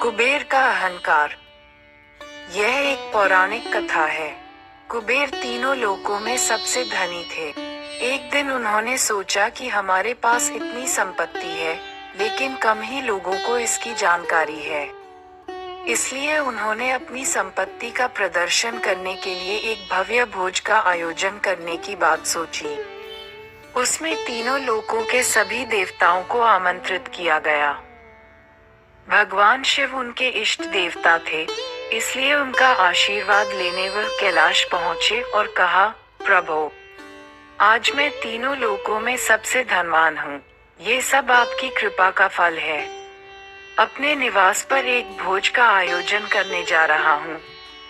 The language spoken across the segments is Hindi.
कुबेर का अहंकार। यह एक पौराणिक कथा है। कुबेर तीनों लोकों में सबसे धनी थे। एक दिन उन्होंने सोचा कि हमारे पास इतनी संपत्ति है, लेकिन कम ही लोगों को इसकी जानकारी है। इसलिए उन्होंने अपनी संपत्ति का प्रदर्शन करने के लिए एक भव्य भोज का आयोजन करने की बात सोची। उसमें तीनों लोकों के सभी देवताओं को आमंत्रित किया गया। भगवान शिव उनके इष्ट देवता थे, इसलिए उनका आशीर्वाद लेने वह कैलाश पहुंचे और कहा, प्रभु, आज मैं तीनों लोकों में सबसे धनवान हूँ। ये सब आपकी कृपा का फल है। अपने निवास पर एक भोज का आयोजन करने जा रहा हूँ।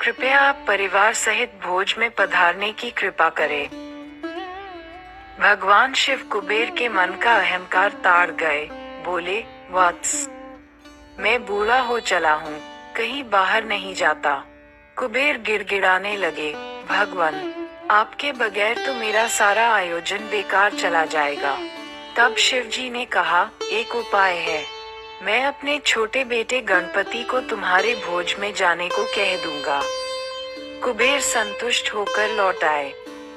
कृपया आप परिवार सहित भोज में पधारने की कृपा करें। भगवान शिव कुबेर के मन का अहंकार ताड़ गए। बोले, वत्स, मैं बूढ़ा हो चला हूँ, कहीं बाहर नहीं जाता। कुबेर गिड़गिड़ाने लगे, भगवान, आपके बगैर तो मेरा सारा आयोजन बेकार चला जाएगा। तब शिवजी ने कहा, एक उपाय है। मैं अपने छोटे बेटे गणपति को तुम्हारे भोज में जाने को कह दूंगा। कुबेर संतुष्ट होकर लौट आए।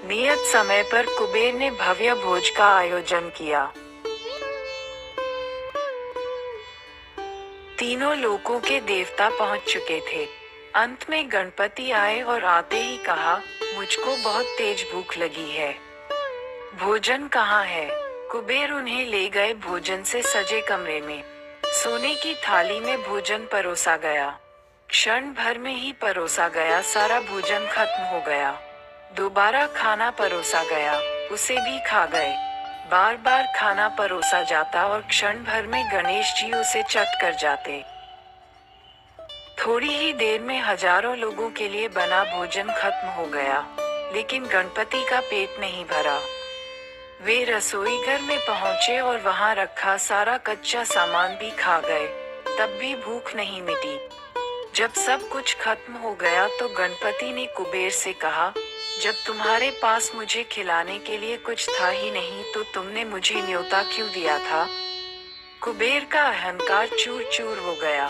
नियत समय पर कुबेर ने भव्य भोज का आयोजन किया। तीनों लोकों के देवता पहुंच चुके थे। अंत में गणपति आए और आते ही कहा, मुझको बहुत तेज भूख लगी है। भोजन कहाँ है? कुबेर उन्हें ले गए भोजन से सजे कमरे में। सोने की थाली में भोजन परोसा गया। क्षण भर में ही परोसा गया सारा भोजन खत्म हो गया। दोबारा खाना परोसा गया, उसे भी खा गए। बार बार खाना परोसा जाता और क्षण भर में गणेश जी उसे चट कर जाते। थोड़ी ही देर में हजारों लोगों के लिए बना भोजन खत्म हो गया, लेकिन गणपति का पेट नहीं भरा। वे रसोई घर में पहुंचे और वहां रखा सारा कच्चा सामान भी खा गए, तब भी भूख नहीं मिटी। जब सब कुछ खत्म हो गया तो गणपति ने कुबेर से कहा, जब तुम्हारे पास मुझे खिलाने के लिए कुछ था ही नहीं तो तुमने मुझे न्योता क्यों दिया था? कुबेर का अहंकार चूर चूर हो गया।